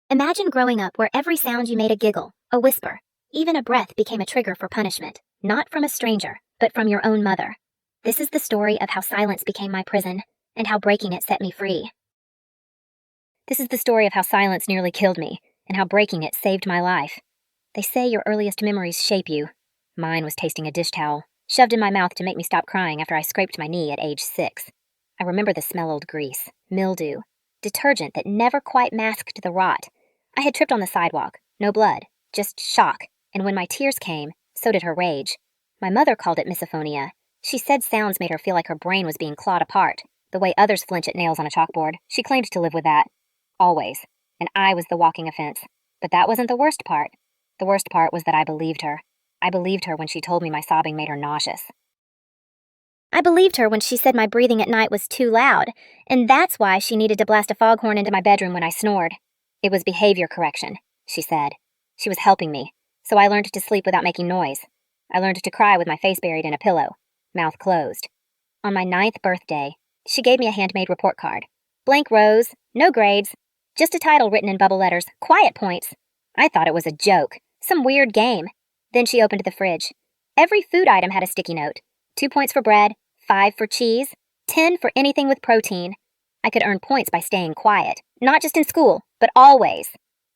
Imagine growing up where every sound you made a giggle, a whisper, even a breath became a trigger for punishment, not from a stranger, but from your own mother. This is the story of how silence became my prison, and how breaking it set me free. This is the story of how silence nearly killed me, and how breaking it saved my life. They say your earliest memories shape you. Mine was tasting a dish towel, shoved in my mouth to make me stop crying after I scraped my knee at age 6. I remember the smell of grease, mildew, detergent that never quite masked the rot. I had tripped on the sidewalk, no blood, just shock, and when my tears came, so did her rage. My mother called it misophonia. She said sounds made her feel like her brain was being clawed apart, the way others flinch at nails on a chalkboard. She claimed to live with that. Always. And I was the walking offense. But that wasn't the worst part. The worst part was that I believed her. I believed her when she told me my sobbing made her nauseous. I believed her when she said my breathing at night was too loud, and that's why she needed to blast a foghorn into my bedroom when I snored. It was behavior correction, she said. She was helping me, so I learned to sleep without making noise. I learned to cry with my face buried in a pillow, mouth closed. On my 9th birthday, she gave me a handmade report card. Blank rows, no grades, just a title written in bubble letters, quiet points. I thought it was a joke, some weird game. Then she opened the fridge. Every food item had a sticky note. 2 points for bread, 5 for cheese, 10 for anything with protein. I could earn points by staying quiet, not just in school, but always.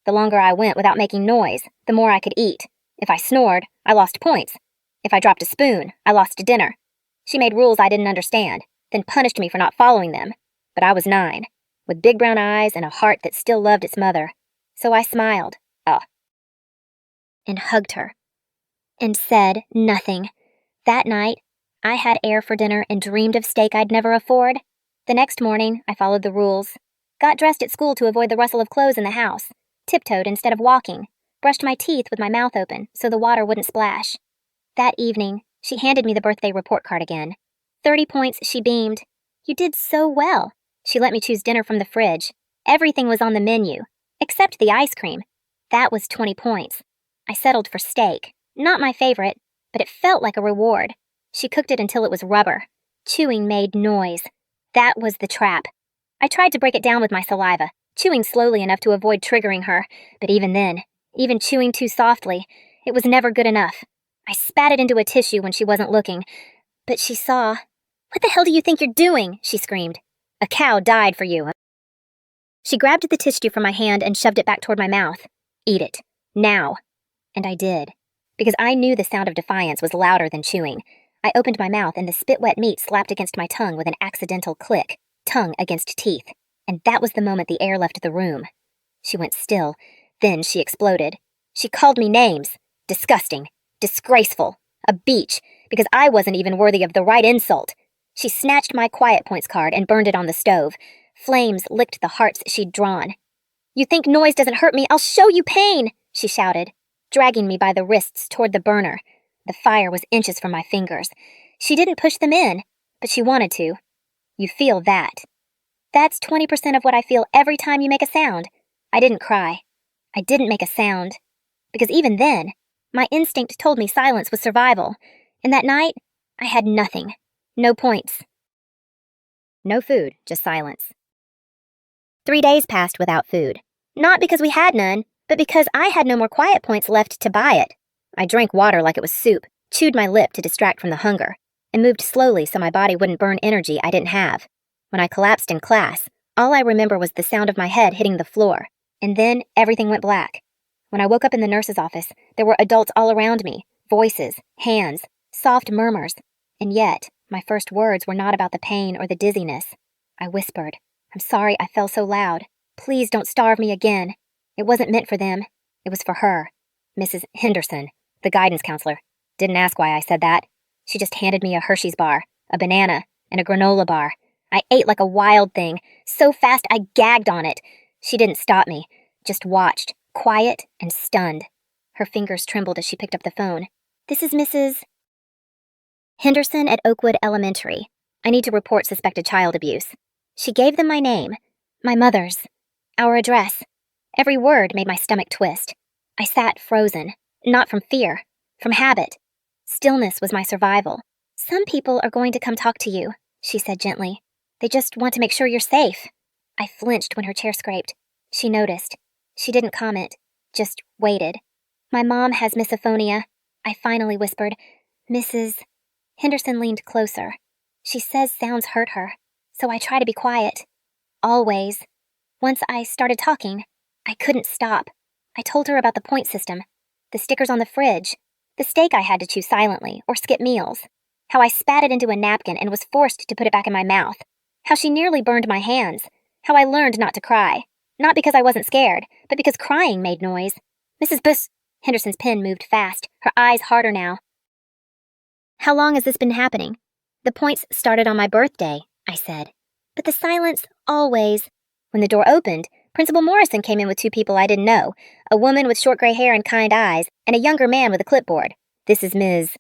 The longer I went without making noise, the more I could eat. If I snored, I lost points. If I dropped a spoon, I lost a dinner. She made rules I didn't understand, then punished me for not following them. But I was 9, with big brown eyes and a heart that still loved its mother. So I smiled, and hugged her, and said nothing. That night, I had air for dinner and dreamed of steak I'd never afford. The next morning, I followed the rules. Got dressed at school to avoid the rustle of clothes in the house. Tiptoed instead of walking. Brushed my teeth with my mouth open so the water wouldn't splash. That evening, she handed me the birthday report card again. 30 points, she beamed. You did so well. She let me choose dinner from the fridge. Everything was on the menu, except the ice cream. That was 20 points. I settled for steak. Not my favorite, but it felt like a reward. She cooked it until it was rubber. Chewing made noise. That was the trap. I tried to break it down with my saliva, chewing slowly enough to avoid triggering her, but even then, even chewing too softly, it was never good enough. I spat it into a tissue when she wasn't looking, but she saw. What the hell do you think you're doing? She screamed. A cow died for you. She grabbed the tissue from my hand and shoved it back toward my mouth. Eat it. Now. And I did. Because I knew the sound of defiance was louder than chewing. I opened my mouth and the spit-wet meat slapped against my tongue with an accidental click, tongue against teeth. And that was the moment the air left the room. She went still. Then she exploded. She called me names. Disgusting. Disgraceful. A beach. Because I wasn't even worthy of the right insult. She snatched my quiet points card and burned it on the stove. Flames licked the hearts she'd drawn. You think noise doesn't hurt me? I'll show you pain, she shouted, dragging me by the wrists toward the burner. The fire was inches from my fingers. She didn't push them in, but she wanted to. You feel that. That's 20% of what I feel every time you make a sound. I didn't cry. I didn't make a sound. Because even then, my instinct told me silence was survival. And that night, I had nothing. No points. No food, just silence. 3 days passed without food. Not because we had none, but because I had no more quiet points left to buy it. I drank water like it was soup, chewed my lip to distract from the hunger, and moved slowly so my body wouldn't burn energy I didn't have. When I collapsed in class, all I remember was the sound of my head hitting the floor, and then everything went black. When I woke up in the nurse's office, there were adults all around me, voices, hands, soft murmurs, and yet my first words were not about the pain or the dizziness. I whispered, I'm sorry I fell so loud. Please don't starve me again. It wasn't meant for them. It was for her. Mrs. Henderson, the guidance counselor, didn't ask why I said that. She just handed me a Hershey's bar, a banana, and a granola bar. I ate like a wild thing, so fast I gagged on it. She didn't stop me, just watched, quiet and stunned. Her fingers trembled as she picked up the phone. This is Mrs. Henderson at Oakwood Elementary. I need to report suspected child abuse. She gave them my name, my mother's, our address. Every word made my stomach twist. I sat frozen, not from fear, from habit. Stillness was my survival. Some people are going to come talk to you, she said gently. They just want to make sure you're safe. I flinched when her chair scraped. She noticed. She didn't comment, just waited. My mom has misophonia, I finally whispered. Mrs. Henderson leaned closer. She says sounds hurt her, so I try to be quiet. Always. Once I started talking, I couldn't stop. I told her about the point system, the stickers on the fridge, the steak I had to chew silently or skip meals, how I spat it into a napkin and was forced to put it back in my mouth, how she nearly burned my hands, how I learned not to cry, not because I wasn't scared, but because crying made noise. Mrs. Henderson's pen moved fast, her eyes harder now. How long has this been happening? The points started on my birthday, I said. But the silence always. When the door opened, Principal Morrison came in with two people I didn't know, a woman with short gray hair and kind eyes, and a younger man with a clipboard. This is Ms.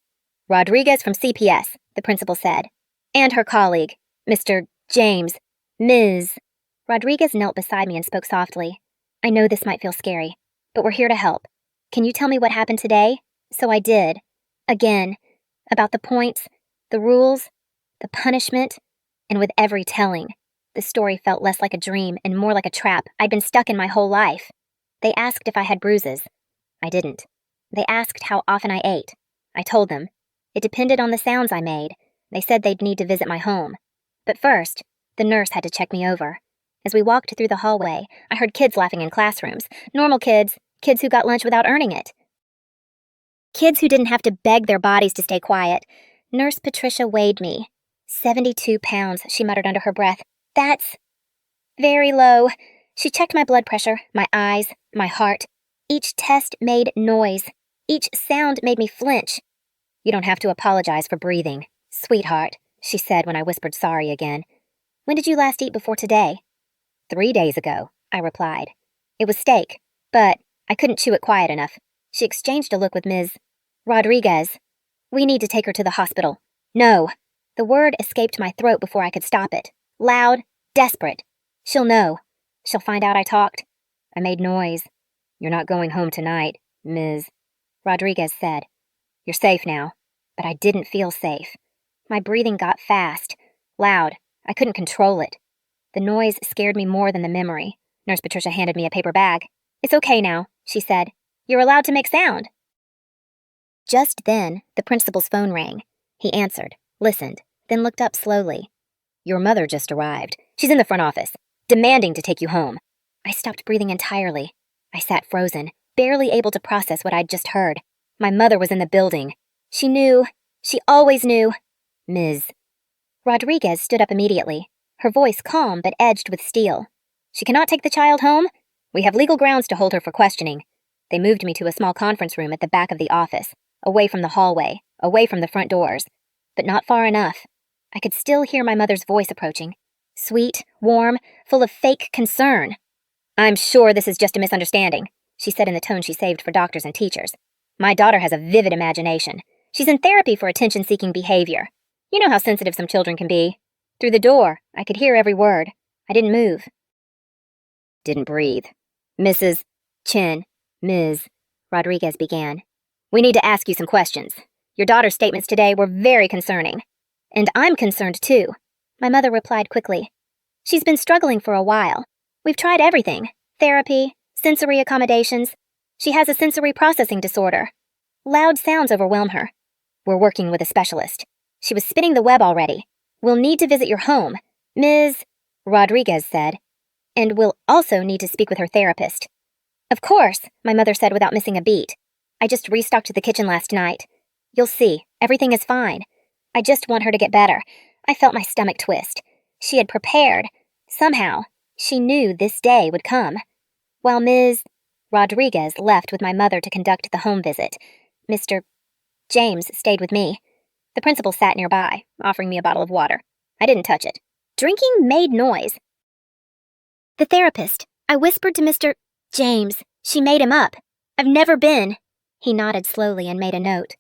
Rodriguez from CPS, the principal said. And her colleague, Mr. James. Ms. Rodriguez knelt beside me and spoke softly. I know this might feel scary, but we're here to help. Can you tell me what happened today? So I did. Again. About the points, the rules, the punishment, and with every telling, the story felt less like a dream and more like a trap I'd been stuck in my whole life. They asked if I had bruises. I didn't. They asked how often I ate. I told them. It depended on the sounds I made. They said they'd need to visit my home. But first, the nurse had to check me over. As we walked through the hallway, I heard kids laughing in classrooms. Normal kids, kids who got lunch without earning it. Kids who didn't have to beg their bodies to stay quiet. Nurse Patricia weighed me. 72 pounds, she muttered under her breath. That's very low. She checked my blood pressure, my eyes, my heart. Each test made noise. Each sound made me flinch. You don't have to apologize for breathing, sweetheart, she said when I whispered sorry again. When did you last eat before today? 3 days ago, I replied. It was steak, but I couldn't chew it quiet enough. She exchanged a look with Ms. Rodriguez. We need to take her to the hospital. No. The word escaped my throat before I could stop it. Loud, desperate. She'll know. She'll find out I talked. I made noise. You're not going home tonight, Ms. Rodriguez said. You're safe now. But I didn't feel safe. My breathing got fast, loud. I couldn't control it. The noise scared me more than the memory. Nurse Patricia handed me a paper bag. It's okay now, she said. You're allowed to make sound. Just then, the principal's phone rang. He answered, listened, then looked up slowly. Your mother just arrived. She's in the front office, demanding to take you home. I stopped breathing entirely. I sat frozen, barely able to process what I'd just heard. My mother was in the building. She knew. She always knew. Ms. Rodriguez stood up immediately, her voice calm but edged with steel. She cannot take the child home? We have legal grounds to hold her for questioning. They moved me to a small conference room at the back of the office, away from the hallway, away from the front doors, but not far enough. I could still hear my mother's voice approaching, sweet, warm, full of fake concern. I'm sure this is just a misunderstanding, she said in the tone she saved for doctors and teachers. My daughter has a vivid imagination. She's in therapy for attention-seeking behavior. You know how sensitive some children can be. Through the door, I could hear every word. I didn't move. Didn't breathe. Mrs. Chin. Ms. Rodriguez began. We need to ask you some questions. Your daughter's statements today were very concerning. And I'm concerned too, my mother replied quickly. She's been struggling for a while. We've tried everything. Therapy, sensory accommodations. She has a sensory processing disorder. Loud sounds overwhelm her. We're working with a specialist. She was spinning the web already. We'll need to visit your home, Ms. Rodriguez said. And we'll also need to speak with her therapist. Of course, my mother said without missing a beat. I just restocked the kitchen last night. You'll see, everything is fine. I just want her to get better. I felt my stomach twist. She had prepared. Somehow, she knew this day would come. While Ms. Rodriguez left with my mother to conduct the home visit, Mr. James stayed with me. The principal sat nearby, offering me a bottle of water. I didn't touch it. Drinking made noise. The therapist. I whispered to Mr. James. She made him up. I've never been. He nodded slowly and made a note.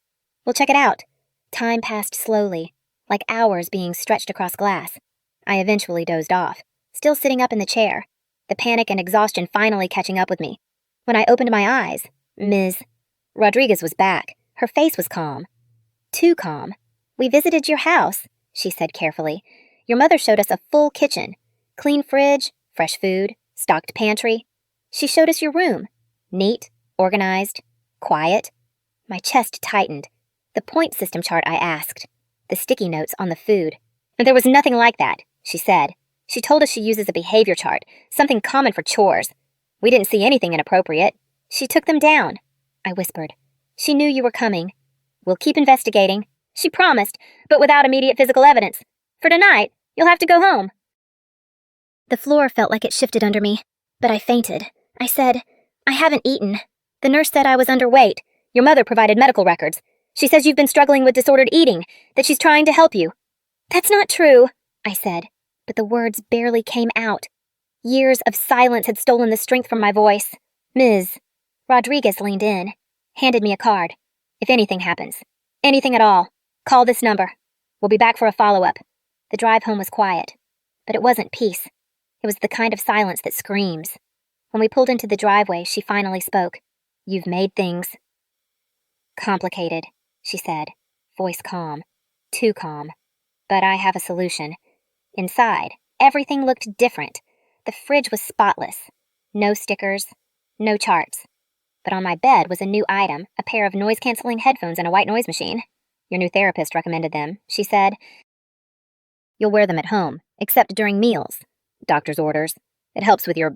We'll check it out. Time passed slowly, like hours being stretched across glass. I eventually dozed off, still sitting up in the chair, the panic and exhaustion finally catching up with me. When I opened my eyes, Ms. Rodriguez was back. Her face was calm. Too calm. We visited your house, she said carefully. Your mother showed us a full kitchen. Clean fridge, fresh food, stocked pantry. She showed us your room. Neat, organized, quiet. My chest tightened. The point system chart, I asked. The sticky notes on the food. There was nothing like that, she said. She told us she uses a behavior chart, something common for chores. We didn't see anything inappropriate. She took them down, I whispered. She knew you were coming. We'll keep investigating. She promised, but without immediate physical evidence. For tonight, you'll have to go home. The floor felt like it shifted under me, but I fainted. I said, I haven't eaten. The nurse said I was underweight. Your mother provided medical records. She says you've been struggling with disordered eating, that she's trying to help you. That's not true, I said, but the words barely came out. Years of silence had stolen the strength from my voice. Ms. Rodriguez leaned in, handed me a card. If anything happens, anything at all, call this number. We'll be back for a follow-up. The drive home was quiet, but it wasn't peace. It was the kind of silence that screams. When we pulled into the driveway, she finally spoke. You've made things complicated, she said, voice calm, too calm. But I have a solution. Inside, everything looked different. The fridge was spotless. No stickers, no charts. But on my bed was a new item, a pair of noise-canceling headphones and a white noise machine. Your new therapist recommended them, she said. You'll wear them at home, except during meals. Doctor's orders. It helps with your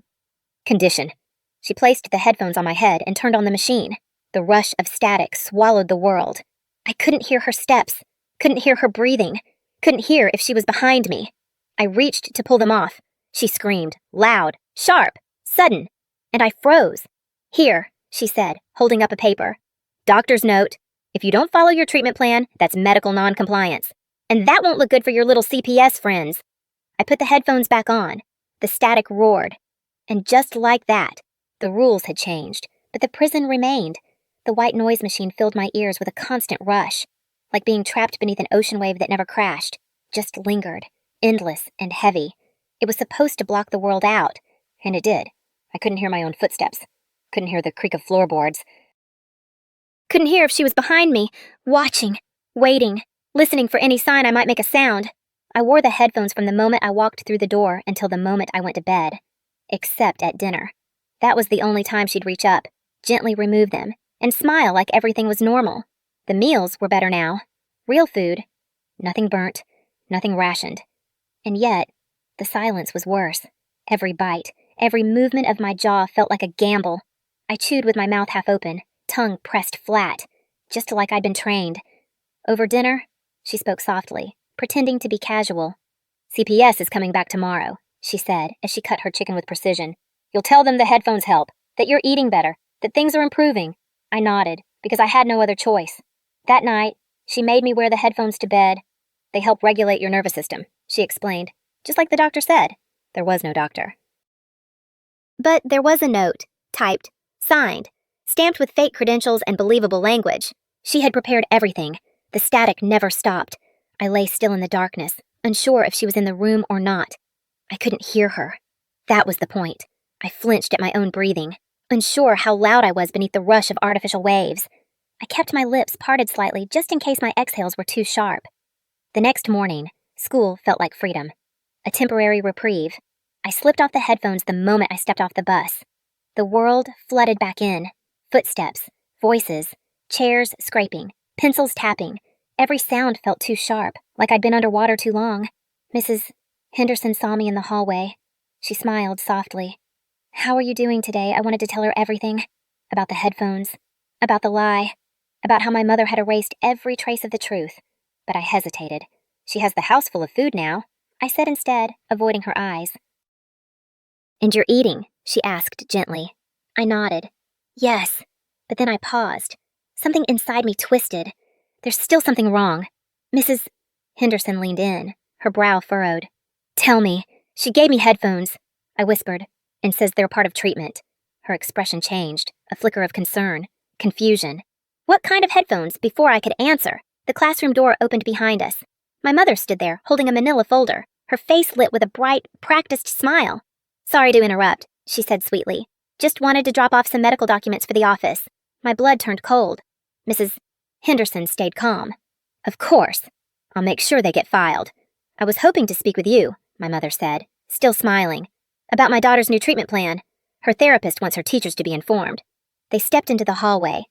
condition. She placed the headphones on my head and turned on the machine. The rush of static swallowed the world. I couldn't hear her steps, couldn't hear her breathing, couldn't hear if she was behind me. I reached to pull them off. She screamed, loud, sharp, sudden, and I froze. Here, she said, holding up a paper. Doctor's note. If you don't follow your treatment plan, that's medical non-compliance. And that won't look good for your little CPS friends. I put the headphones back on. The static roared. And just like that, the rules had changed, but the prison remained. The white noise machine filled my ears with a constant rush, like being trapped beneath an ocean wave that never crashed, just lingered, endless and heavy. It was supposed to block the world out, and it did. I couldn't hear my own footsteps, couldn't hear the creak of floorboards. Couldn't hear if she was behind me, watching, waiting, listening for any sign I might make a sound. I wore the headphones from the moment I walked through the door until the moment I went to bed. Except at dinner. That was the only time she'd reach up, gently remove them, and smile like everything was normal. The meals were better now. Real food. Nothing burnt, nothing rationed. And yet, the silence was worse. Every bite, every movement of my jaw felt like a gamble. I chewed with my mouth half open, tongue pressed flat, just like I'd been trained. Over dinner, she spoke softly, pretending to be casual. CPS is coming back tomorrow, she said as she cut her chicken with precision. You'll tell them the headphones help, that you're eating better, that things are improving. I nodded, because I had no other choice. That night, she made me wear the headphones to bed. They help regulate your nervous system, she explained, just like the doctor said. There was no doctor. But there was a note, typed, signed, stamped with fake credentials and believable language. She had prepared everything. The static never stopped. I lay still in the darkness, unsure if she was in the room or not. I couldn't hear her. That was the point. I flinched at my own breathing, unsure how loud I was beneath the rush of artificial waves. I kept my lips parted slightly just in case my exhales were too sharp. The next morning, school felt like freedom. A temporary reprieve. I slipped off the headphones the moment I stepped off the bus. The world flooded back in. Footsteps, voices, chairs scraping, pencils tapping. Every sound felt too sharp, like I'd been underwater too long. Mrs. Henderson saw me in the hallway. She smiled softly. How are you doing today? I wanted to tell her everything. About the headphones. About the lie. About how my mother had erased every trace of the truth. But I hesitated. She has the house full of food now, I said instead, avoiding her eyes. And you're eating? She asked gently. I nodded. Yes. But then I paused. Something inside me twisted. There's still something wrong. Mrs. Henderson leaned in, her brow furrowed. Tell me. She gave me headphones, I whispered, and says they're part of treatment. Her expression changed, a flicker of concern, confusion. What kind of headphones? Before I could answer, the classroom door opened behind us. My mother stood there, holding a manila folder, her face lit with a bright, practiced smile. Sorry to interrupt, she said sweetly. Just wanted to drop off some medical documents for the office. My blood turned cold. Mrs. Henderson stayed calm. Of course. I'll make sure they get filed. I was hoping to speak with you, my mother said, still smiling. About my daughter's new treatment plan. Her therapist wants her teachers to be informed. They stepped into the hallway.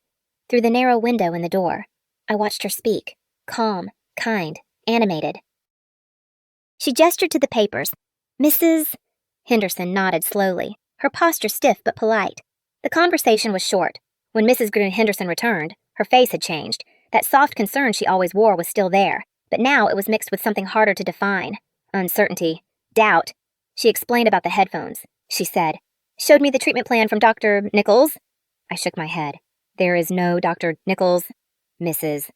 Through the narrow window in the door, I watched her speak, calm, kind, animated. She gestured to the papers. Mrs. Henderson nodded slowly, her posture stiff but polite. The conversation was short. When Mrs. Green Henderson returned, her face had changed. That soft concern she always wore was still there, but now it was mixed with something harder to define. Uncertainty. Doubt. She explained about the headphones. She said, "Showed me the treatment plan from Dr. Nichols." I shook my head. "There is no Dr. Nichols, Mrs."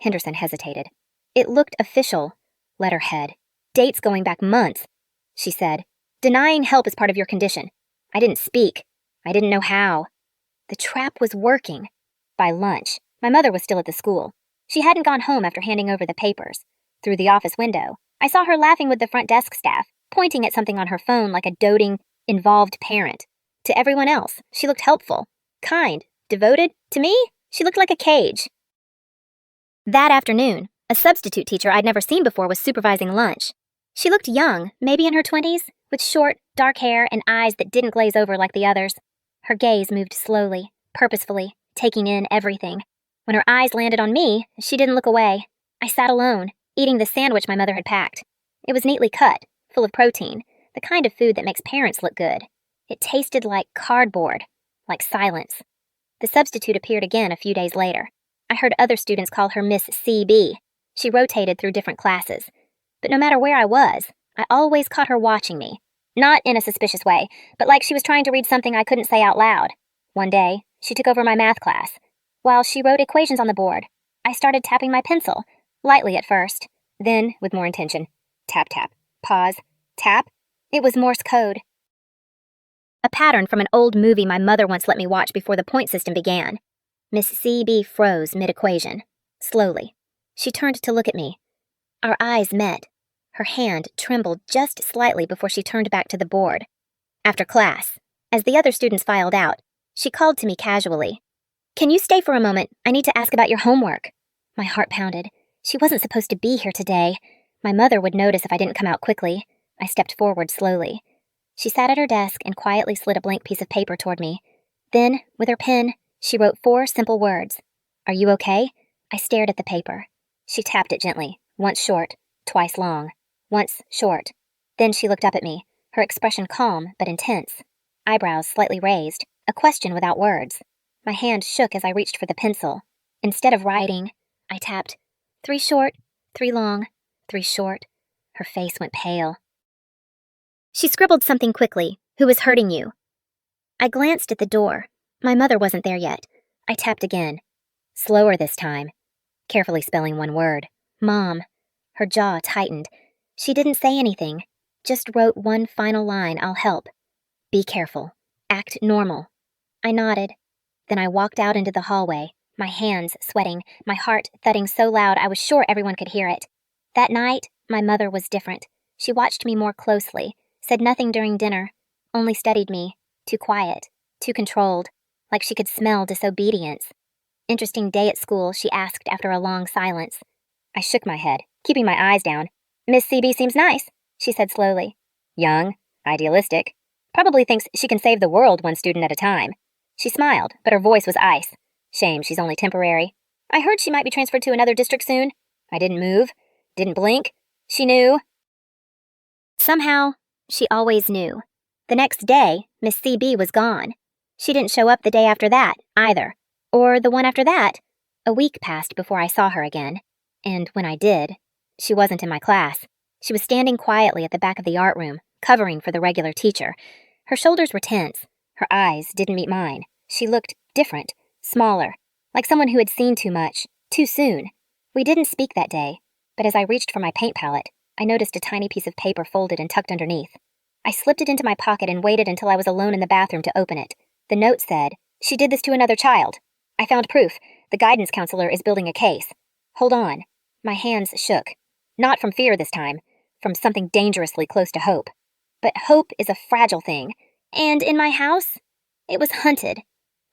Henderson hesitated. "It looked official. Letterhead. Dates going back months." She said, "Denying help is part of your condition." I didn't speak. I didn't know how. The trap was working. By lunch, my mother was still at the school. She hadn't gone home after handing over the papers. Through the office window, I saw her laughing with the front desk staff, pointing at something on her phone like a doting, involved parent. To everyone else, she looked helpful, kind, devoted. To me, she looked like a cage. That afternoon, a substitute teacher I'd never seen before was supervising lunch. She looked young, maybe in her 20s, with short, dark hair and eyes that didn't glaze over like the others. Her gaze moved slowly, purposefully, taking in everything. When her eyes landed on me, she didn't look away. I sat alone, eating the sandwich my mother had packed. It was neatly cut, full of protein, the kind of food that makes parents look good. It tasted like cardboard, like silence. The substitute appeared again a few days later. I heard other students call her Miss CB. She rotated through different classes. But no matter where I was, I always caught her watching me. Not in a suspicious way, but like she was trying to read something I couldn't say out loud. One day, she took over my math class. While she wrote equations on the board, I started tapping my pencil, lightly at first, then with more intention. Tap, tap, pause, tap. It was Morse code. A pattern from an old movie my mother once let me watch before the point system began. Miss CB froze mid-equation. Slowly. She turned to look at me. Our eyes met. Her hand trembled just slightly before she turned back to the board. After class, as the other students filed out, she called to me casually. "Can you stay for a moment? I need to ask about your homework." My heart pounded. She wasn't supposed to be here today. My mother would notice if I didn't come out quickly. I stepped forward slowly. She sat at her desk and quietly slid a blank piece of paper toward me. Then, with her pen, she wrote 4 simple words. "Are you okay?" I stared at the paper. She tapped it gently, once short, twice long. Once short. Then she looked up at me, her expression calm but intense. Eyebrows slightly raised, a question without words. My hand shook as I reached for the pencil. Instead of writing, I tapped 3 short, 3 long, 3 short. Her face went pale. She scribbled something quickly. "Who is hurting you?" I glanced at the door. My mother wasn't there yet. I tapped again. Slower this time. Carefully spelling one word. "Mom." Her jaw tightened. She didn't say anything, just wrote one final line, "I'll help. Be careful. Act normal." I nodded. Then I walked out into the hallway, my hands sweating, my heart thudding so loud I was sure everyone could hear it. That night, my mother was different. She watched me more closely, said nothing during dinner, only studied me, too quiet, too controlled, like she could smell disobedience. "Interesting day at school," she asked after a long silence. I shook my head, keeping my eyes down. "Miss CB seems nice," she said slowly. "Young, idealistic. Probably thinks she can save the world one student at a time." She smiled, but her voice was ice. "Shame she's only temporary. I heard she might be transferred to another district soon." I didn't move, didn't blink. She knew. Somehow, she always knew. The next day, Miss CB was gone. She didn't show up the day after that, either. Or the one after that. A week passed before I saw her again. And when I did, she wasn't in my class. She was standing quietly at the back of the art room, covering for the regular teacher. Her shoulders were tense. Her eyes didn't meet mine. She looked different, smaller, like someone who had seen too much, too soon. We didn't speak that day, but as I reached for my paint palette, I noticed a tiny piece of paper folded and tucked underneath. I slipped it into my pocket and waited until I was alone in the bathroom to open it. The note said, "She did this to another child. I found proof. The guidance counselor is building a case. Hold on." My hands shook. Not from fear this time, from something dangerously close to hope. But hope is a fragile thing. And in my house, it was hunted.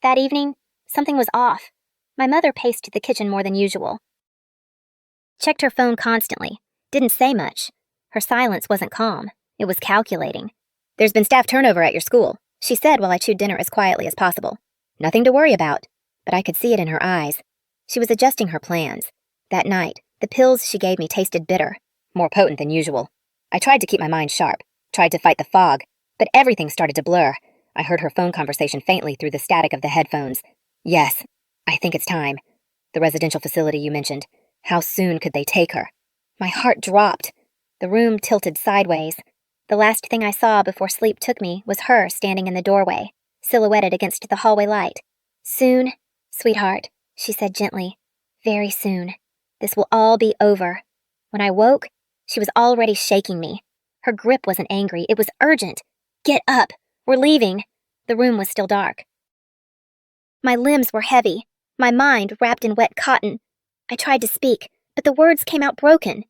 That evening, something was off. My mother paced the kitchen more than usual. Checked her phone constantly. Didn't say much. Her silence wasn't calm. It was calculating. "There's been staff turnover at your school," she said while I chewed dinner as quietly as possible. Nothing to worry about, but I could see it in her eyes. She was adjusting her plans. That night, the pills she gave me tasted bitter, more potent than usual. I tried to keep my mind sharp, tried to fight the fog, but everything started to blur. I heard her phone conversation faintly through the static of the headphones. Yes, I think it's time. The residential facility you mentioned. How soon could they take her? My heart dropped. The room tilted sideways. The last thing I saw before sleep took me was her standing in the doorway, silhouetted against the hallway light. Soon, sweetheart, she said gently. Very soon. This will all be over. When I woke, she was already shaking me. Her grip wasn't angry, it was urgent. Get up! We're leaving! The room was still dark. My limbs were heavy, my mind wrapped in wet cotton. I tried to speak, but the words came out broken.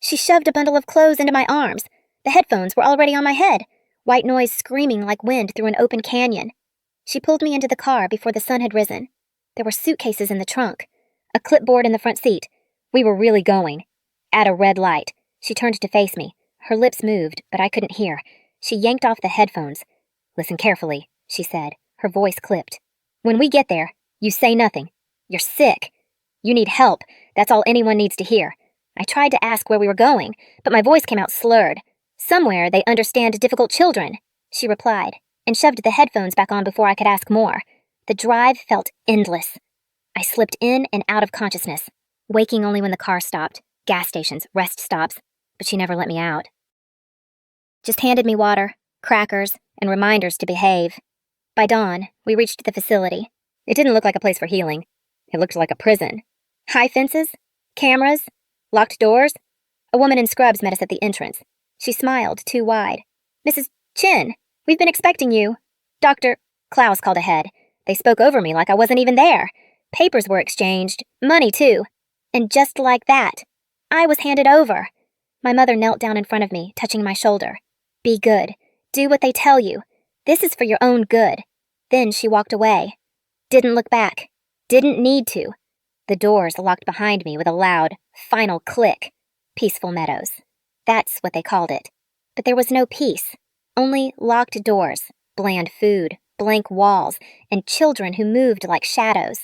She shoved a bundle of clothes into my arms. The headphones were already on my head, white noise screaming like wind through an open canyon. She pulled me into the car before the sun had risen. There were suitcases in the trunk, a clipboard in the front seat. We were really going. At a red light, she turned to face me. Her lips moved, but I couldn't hear. She yanked off the headphones. Listen carefully, she said. Her voice clipped. When we get there, you say nothing. You're sick. You need help. That's all anyone needs to hear. I tried to ask where we were going, but my voice came out slurred. Somewhere they understand difficult children, she replied, and shoved the headphones back on before I could ask more. The drive felt endless. I slipped in and out of consciousness, waking only when the car stopped, gas stations, rest stops, but she never let me out. Just handed me water, crackers, and reminders to behave. By dawn, we reached the facility. It didn't look like a place for healing. It looked like a prison. High fences, cameras, locked doors. A woman in scrubs met us at the entrance. She smiled too wide. Mrs. Chin, we've been expecting you. Dr. Klaus called ahead. They spoke over me like I wasn't even there. Papers were exchanged, money too. And just like that, I was handed over. My mother knelt down in front of me, touching my shoulder. Be good. Do what they tell you. This is for your own good. Then she walked away. Didn't look back. Didn't need to. The doors locked behind me with a loud, final click. Peaceful Meadows. That's what they called it. But there was no peace. Only locked doors, bland food, blank walls, and children who moved like shadows.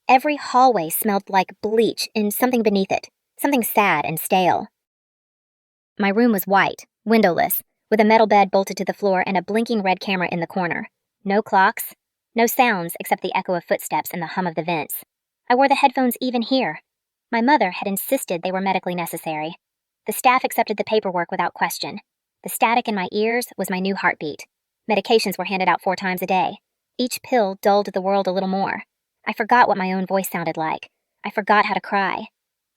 Every hallway smelled like bleach and something beneath it, something sad and stale. My room was white, windowless, with a metal bed bolted to the floor and a blinking red camera in the corner. No clocks, no sounds except the echo of footsteps and the hum of the vents. I wore the headphones even here. My mother had insisted they were medically necessary. The staff accepted the paperwork without question. The static in my ears was my new heartbeat. Medications were handed out 4 times a day. Each pill dulled the world a little more. I forgot what my own voice sounded like. I forgot how to cry.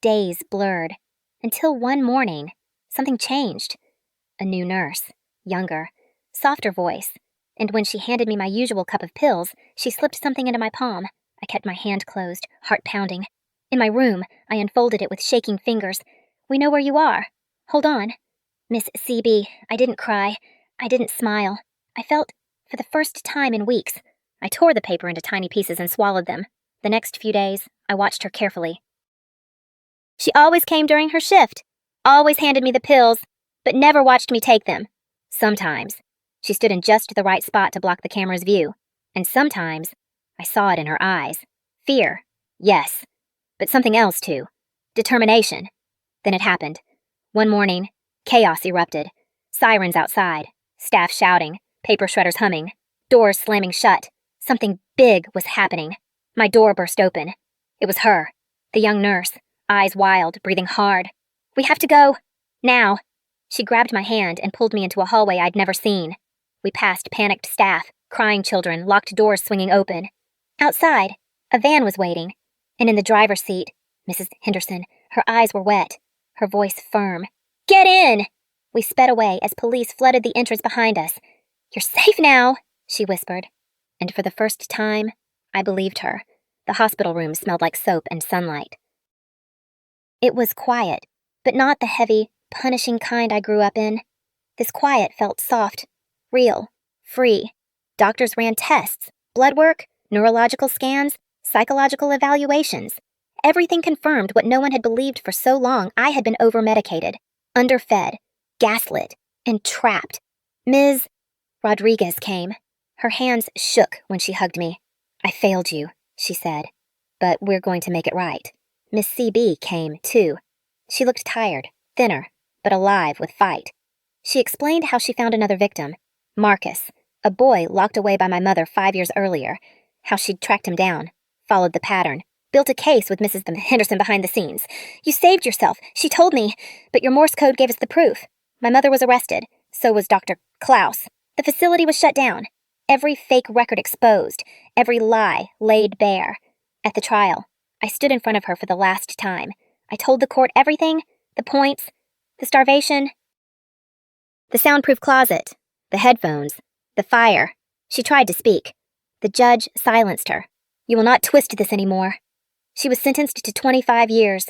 Days blurred. Until one morning, something changed. A new nurse, younger, softer voice. And when she handed me my usual cup of pills, she slipped something into my palm. I kept my hand closed, heart pounding. In my room, I unfolded it with shaking fingers. We know where you are. Hold on. Miss C.B., I didn't cry. I didn't smile. I felt, for the first time in weeks, I tore the paper into tiny pieces and swallowed them. The next few days, I watched her carefully. She always came during her shift, always handed me the pills, but never watched me take them. Sometimes, she stood in just the right spot to block the camera's view, and sometimes, I saw it in her eyes. Fear, yes, but something else too. Determination. Then it happened. One morning, chaos erupted. Sirens outside, staff shouting, paper shredders humming, doors slamming shut. Something big was happening. My door burst open. It was her, the young nurse, eyes wild, breathing hard. We have to go. Now. She grabbed my hand and pulled me into a hallway I'd never seen. We passed panicked staff, crying children, locked doors swinging open. Outside, a van was waiting, and in the driver's seat, Mrs. Henderson, her eyes were wet, her voice firm. Get in! We sped away as police flooded the entrance behind us. You're safe now, she whispered. And for the first time, I believed her. The hospital room smelled like soap and sunlight. It was quiet, but not the heavy, punishing kind I grew up in. This quiet felt soft, real, free. Doctors ran tests, blood work, neurological scans, psychological evaluations. Everything confirmed what no one had believed for so long. I had been over-medicated, underfed, gaslit, and trapped. Ms. Rodriguez came. Her hands shook when she hugged me. "I failed you," she said. "But we're going to make it right." Miss C.B. came, too. She looked tired, thinner, but alive with fight. She explained how she found another victim, Marcus, a boy locked away by my mother 5 years earlier, how she'd tracked him down, followed the pattern, built a case with Mrs. Henderson behind the scenes. "You saved yourself, she told me, but your Morse code gave us the proof. My mother was arrested, so was Dr. Klaus. The facility was shut down. Every fake record exposed, every lie laid bare. At the trial, I stood in front of her for the last time. I told the court everything, the points, the starvation, the soundproof closet, the headphones, the fire." She tried to speak. The judge silenced her. "You will not twist this anymore." She was sentenced to 25 years.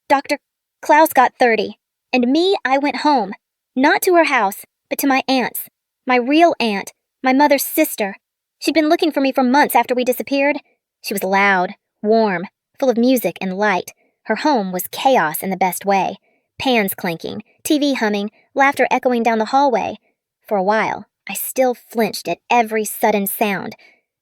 Dr. Klaus got 30. And me, I went home. Not to her house, but to my aunt's. My real aunt, my mother's sister. She'd been looking for me for months after we disappeared. She was loud, warm, full of music and light. Her home was chaos in the best way. Pans clanking, TV humming, laughter echoing down the hallway. For a while, I still flinched at every sudden sound,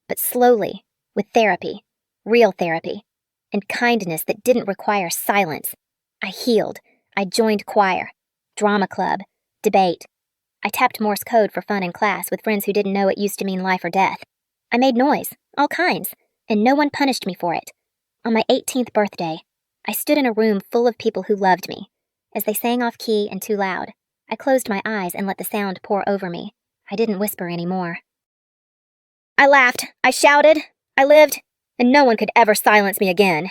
but slowly, with therapy, real therapy, and kindness that didn't require silence, I healed. I joined choir, drama club, debate. I tapped Morse code for fun in class with friends who didn't know it used to mean life or death. I made noise, all kinds, and no one punished me for it. On my 18th birthday, I stood in a room full of people who loved me. As they sang off key and too loud, I closed my eyes and let the sound pour over me. I didn't whisper anymore. I laughed, I shouted, I lived, and no one could ever silence me again.